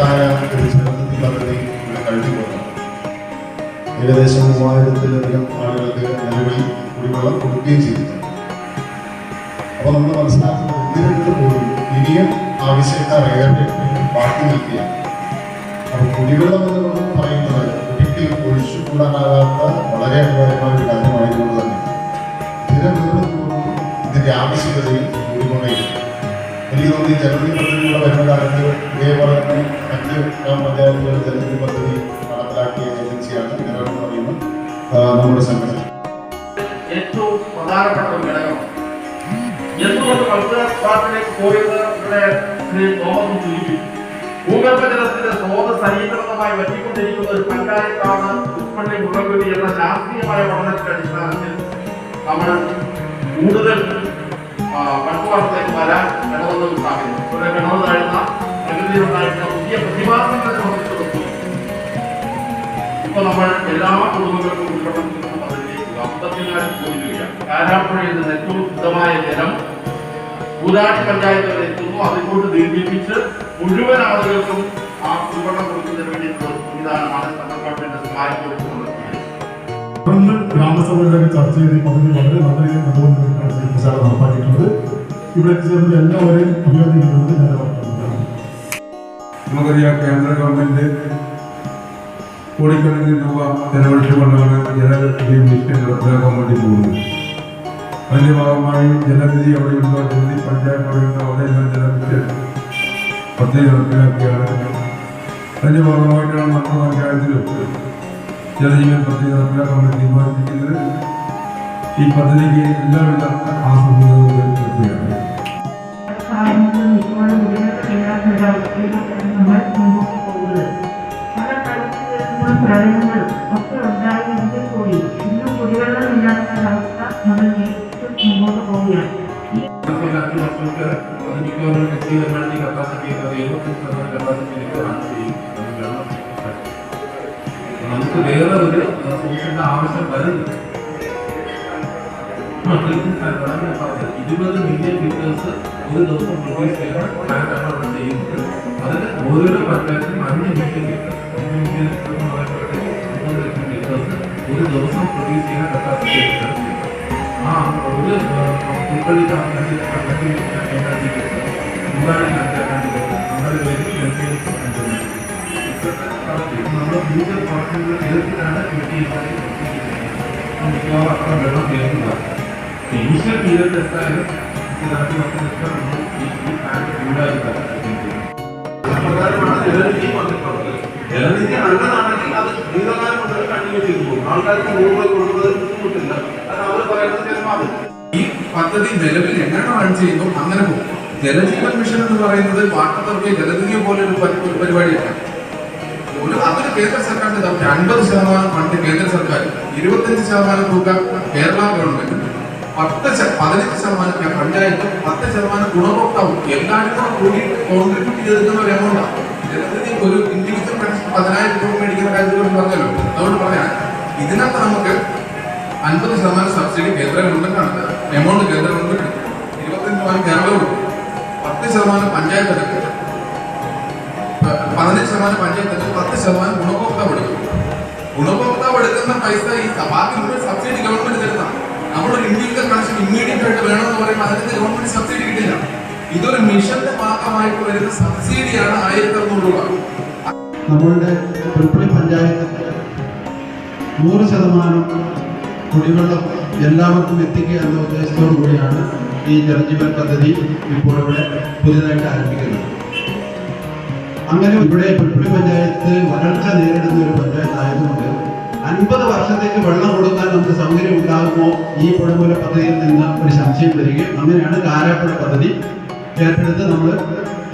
മഹത്തായ ഒരു ജലനിധി പദ്ധതി ഇവിടെ കഴിഞ്ഞു പോകുന്നു. ഏകദേശം 3000-ലധികം ആളുകൾക്ക് നിലവിൽ കുടിവെള്ളം കൊടുക്കുകയും ചെയ്തിട്ടുണ്ട്. അപ്പോൾ നമ്മൾ മനസ്സിലാക്കുന്നത് ഇതിനെടുത്ത് പോലും ഇനിയും ആവശ്യക്കാർ ഏറെ ബാക്കി നിൽക്കുകയാണ്. അപ്പോൾ കുടിവെള്ളം എന്ന് പറയുന്നത് ഒരിക്കലും ഒഴിച്ചുകൂടാനാകാത്ത വളരെ അനിവാര്യമായ ഒരു കാര്യമായതുകൊണ്ട് തന്നെ ദിനംതോറും ഇതിൻ്റെ ആവശ്യകതയും കൂടിക്കൊണ്ടേയിരിക്കും. എനിക്ക് തോന്നി ജലനിധി പദ്ധതിയുടെ വരുന്ന കാലത്ത് ഇതേപോലെ തന്നെ മറ്റ് ഗ്രാമപഞ്ചായത്തുകൾ ജലനിധി പദ്ധതി നടപ്പിലാക്കിയ ഏജൻസിയാണ് കേരളം എന്ന് പറയുന്നത് നമ്മുടെ സംഘടന. ഏറ്റവും പ്രധാനപ്പെട്ട ഒരു ഘടകം എന്തുകൊണ്ട് മത്സരത്തിലേക്ക് പോയത് ഇവിടെ ശ്രീ തോമസ് സൂചിപ്പിച്ചു. ഭൂഗർഭജലത്തിന്റെ സ്രോതസ് അനിയന്ത്രിതമായി വറ്റിക്കൊണ്ടിരിക്കുന്ന ഒരു പഞ്ചായത്താണ് പുഷ്പള്ളി മുളങ്കുഴി എന്ന ശാസ്ത്രീയമായ പഠനത്തിന്റെ അടിസ്ഥാനത്തിൽ നമ്മൾ കൂടുതൽ കണ്ടുപാടത്തിലേക്ക് വരാൻ ഇടവന്ന ഒരു സാഹചര്യം. ഇവിടെ കിണർ താഴ്ന്ന പ്രകൃതിയിലുണ്ടായിരുന്ന പുതിയ പ്രതിഭാസങ്ങളെ സംബന്ധിച്ചിടത്തോളം ഇപ്പൊ നമ്മൾ എല്ലാ കുടുംബങ്ങൾക്കും ഉൾപ്പെടുന്ന പദ്ധതിയിലേക്ക് 54 കോടി രൂപയാണ്. കാരാപ്പുഴയിൽ നിന്ന് ഏറ്റവും ശുദ്ധമായ ജലം കൂടാട്ടി പഞ്ചായത്തുകളിൽ എത്തുന്നു. അതിങ്ങോട്ട് ദീർഘിപ്പിച്ച് മുഴുവൻ ആളുകൾക്കും ആ കുടിവെള്ളം കൊടുക്കുന്നതിന് വേണ്ടിയിട്ടുള്ള സംവിധാനമാണ് സെൻട്രൽ ഗവൺമെന്റ് സഹായിച്ചുകൊടുക്കുന്നത്. ഗ്രാമസഭകളിലൊക്കെ ചർച്ച ചെയ്ത് ഈ പദ്ധതി വളരെ നല്ല രീതിയിൽ കൊണ്ടുവന്നിട്ടാണ് ശില്പശാല നടപ്പാക്കിയിട്ടുള്ളത്. ഇവിടെ എത്തിച്ചേർന്ന എല്ലാവരെയും അഭിനന്ദിക്കുന്നത് ഞാൻ പറഞ്ഞിട്ടുണ്ട്. നമുക്കറിയാം, കേന്ദ്ര ഗവൺമെന്റ് കോടിക്കണക്കിന് രൂപ ചെലവഴിച്ചുകൊണ്ടാണ് ജലനിധി മിഷൻ നടപ്പിലാക്കാൻ വേണ്ടി പോകുന്നത്. അതിന്റെ ഭാഗമായി ജലനിധി അവിടെയുണ്ടോ, ജലനിധി പഞ്ചായത്ത് അവിടെയുണ്ടോ, അവിടെയെല്ലാം ജലമിഷൻ പദ്ധതി നടപ്പിലാക്കിയാണ്. അതിന്റെ ഭാഗമായിട്ടാണ് നമ്മുടെ പഞ്ചായത്തിലും ജലജീവൻ പദ്ധതി നടപ്പിലാക്കാൻ വേണ്ടി തീരുമാനിച്ചിരിക്കുന്നത്. ഈ പദ്ധതിക്ക് എല്ലാവിധ ആശംസകളും നൽകുകയാണ്. പ്രളയങ്ങളും ഒക്കെ ഉണ്ടായിരുന്നെങ്കിൽ കൂടി ഇന്ന് കുടിവെള്ളമില്ലാത്ത അവസ്ഥ നമ്മൾ നേരിട്ട് മുമ്പോട്ട് പോവുകയാണ്. നമുക്ക് വേറെ ഒരു സൊല്യൂഷന്റെ ആവശ്യം വരുന്നില്ല. 20 മില്യൺ ലിറ്റേഴ്സ് ഒരു ദിവസം പ്രൊഡ്യൂസ് ചെയ്യുന്ന പ്ലാന്റാണ് അവിടെ ചെയ്യുന്നത്. അതിന് ഓരോരോ പഞ്ചായത്തിനും 5 മില്യൺ ലിറ്റേഴ്സ് ഒരു ദിവസം പ്രൊഡ്യൂസ് ചെയ്യുന്ന കപ്പാസിറ്റി ആ ഒരു പുൽപ്പള്ളി നമ്മുടെ ഫ്യൂച്ചർ പ്രവർത്തനങ്ങൾ ഏതൊക്കെയാണ് മിക്കവാറും വെള്ളം കയറുന്നതാണ്. ഇനിഷ്യൽ പീരിയഡ് എത്തായാലും നാട്ടിൽ ഈ പ്ലാന്റ് ഉണ്ടായിരുന്നതാണ്. ജലനിധി നല്ലതാണെങ്കിൽ അത് ദീർഘകാലം കൊണ്ട് കണ്ടിന്യൂ ചെയ്തു പോകും. ആൾക്കാർക്ക് രൂപ കൊടുക്കുന്നത് ബുദ്ധിമുട്ടില്ല. അത് അവർ പറയുന്നത് ചിലപ്പോൾ ഈ പദ്ധതി നിലവിൽ എങ്ങനെ റൺ ചെയ്യുന്നു അങ്ങനെ പോകും. ജലജീവൻ മിഷൻ എന്ന് പറയുന്നത് വാട്ടർ സർവേ ജലനിധിയെ പോലെ ഒരു പരിപാടിയാണ്. അതൊരു കേന്ദ്ര സർക്കാരിന്റെ 50% ഫണ്ട് കേന്ദ്ര സർക്കാർ, 25% തുക കേരള ഗവൺമെന്റ്, 15% പഞ്ചായത്ത്, 10% ഗുണഭോക്താവും എല്ലാവരും കൂടി കോൺട്രിബ്യൂട്ട് ചെയ്തിരിക്കുന്ന ഒരു എമൗണ്ടാണ്. ജലനിധി ഒരു ഇൻഡിവിജ്വൽ കണക്ഷൻ 10,000 രൂപ മേടിക്കുന്ന കാര്യത്തിൽ പറഞ്ഞല്ലോ. അതുകൊണ്ട് പറയാൻ ഇതിനകത്ത് നമുക്ക് 50% സബ്സിഡി കേന്ദ്ര ഗവൺമെന്റാണ് എമൗണ്ട് കേന്ദ്ര ഗവൺമെന്റ്, 25% കേരള കൊടുക്കും, 10% പഞ്ചായത്ത് എടുക്കും, 15% പഞ്ചായത്ത് എടുക്കും, 10% ഗുണഭോക്താവ് എടുക്കും. ഗുണഭോക്താവ് എടുക്കുന്ന പൈസ ഈ ബാക്കി മുഴുവൻ സബ്സിഡി ഗവൺമെന്റ് തരുന്നതാണ്. നമ്മളൊരു ഇൻഡിവിജ്വൽ കണക്ഷൻ ഇമ്മീഡിയറ്റ് ആയിട്ട് വേണമെന്ന് പറയുമ്പോൾ അതിന് ഗവൺമെന്റ് സബ്സിഡി കിട്ടില്ല. ഇതൊരു മിഷന്റെ ഭാഗമായിട്ട് വരുന്ന സബ്സിഡിയാണ് 1,600 രൂപ. നമ്മളുടെ പുൽപ്പള്ളി പഞ്ചായത്ത് 100% കുടിവെള്ളം എല്ലാവർക്കും എത്തിക്കുക എന്ന ഉദ്ദേശത്തോടു കൂടിയാണ് ഈ ജലജീവൻ പദ്ധതി ഇപ്പോൾ ഇവിടെ പുതിയതായിട്ട് ആരംഭിക്കുന്നത്. അങ്ങനെ ഇവിടെ പുൽപ്പള്ളി പഞ്ചായത്ത് വരൾച്ച നേരിടുന്ന ഒരു പഞ്ചായത്ത് ആയതുകൊണ്ട് 50 വർഷത്തേക്ക് വെള്ളം കൊടുക്കാൻ നമുക്ക് സൗകര്യം ഉണ്ടാകുമോ ഈ പുഴമൂല പദ്ധതിയിൽ നിന്ന് ഒരു സംശയം വരികയും അങ്ങനെയാണ് കാരാപ്പുഴ പദ്ധതി ഏറ്റെടുത്ത് നമ്മൾ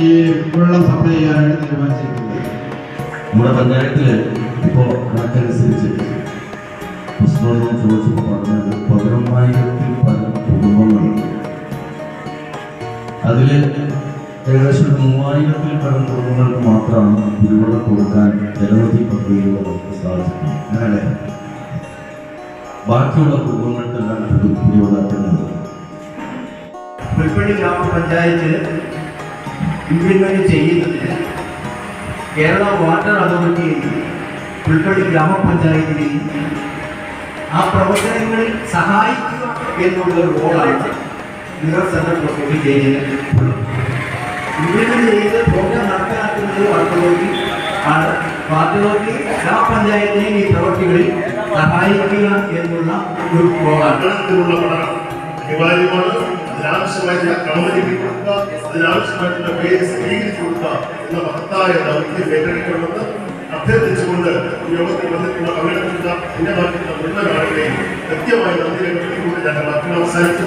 ഈ വെള്ളം സപ്ലൈ ചെയ്യാനായിട്ട് തീരുമാനിച്ചിരിക്കുന്നത്. നമ്മുടെ പഞ്ചായത്തിൽ ഇപ്പോൾ കണക്കനുസരിച്ച് പ്രശ്നങ്ങൾ ഞാൻ ചോദിച്ചപ്പോൾ പറഞ്ഞത് 11,000-ൽ പരം കുടുംബങ്ങളുണ്ട്. അതിൽ ഏകദേശം 3,000-ൽ പരം കുടുംബങ്ങൾക്ക് മാത്രമാണ് കുടിവെള്ളം കൊടുക്കാൻ ജലനിധി പദ്ധതിയിലൂടെ നമുക്ക് സാധിക്കും. അങ്ങനെ ബാക്കിയുള്ള കുടുംബങ്ങൾക്കെല്ലാം കുടിവെള്ളമാക്കുന്നത് പുൽപ്പള്ളി ഗ്രാമപഞ്ചായത്ത് ഇംപ്ലിമെന്റ് ചെയ്യുന്നതിന് കേരള വാട്ടർ അതോറിറ്റിയെയും പുൽപ്പള്ളി ഗ്രാമപഞ്ചായത്തിനെയും ആ പ്രവർത്തനങ്ങളിൽ സഹായിക്കുക എന്നുള്ള റോളാണ് മിറർ സെന്റർ പ്രൊസീജിയർ ചേഞ്ചിന് ഉള്ളത്. ഇംപ്ലിമെന്റ് ചെയ്ത് പ്രോഗ്രാം നടപ്പിലാക്കുന്നത് വാട്ടർ അതോറിറ്റി ആണ്. വാട്ടർ അതോറിറ്റി ഗ്രാമപഞ്ചായത്തിനെയും ഈ പ്രവൃത്തികളിൽ സഹായിക്കുക എന്നുള്ള ഒരു റോളാണ്. അത്തരത്തിലുള്ള പഠനം അനിവാര്യമാണ്. അതിനാവശ്യമായിട്ടുള്ള ക്രമീകരിച്ച് കൊടുക്കുക, അതിനാവശ്യമായിട്ടുള്ള പേര് സ്വീകരിച്ചു കൊടുക്കുക എന്ന മഹത്തായ ദൗത്യം ഏറ്റെടുക്കണമെന്ന് അഭ്യർത്ഥിച്ചുകൊണ്ട് യോഗത്തിൽ വന്നിട്ടുള്ള പങ്കെടുക്കുന്ന എന്റെ ഭാഗത്തുള്ള മുഴുവൻ ആളുകളെയും കൃത്യമായി നന്ദി രേഖപ്പെടുത്തിക്കൊണ്ട് ഞാൻ വാക്കുകൾ അവസാനിച്ചു.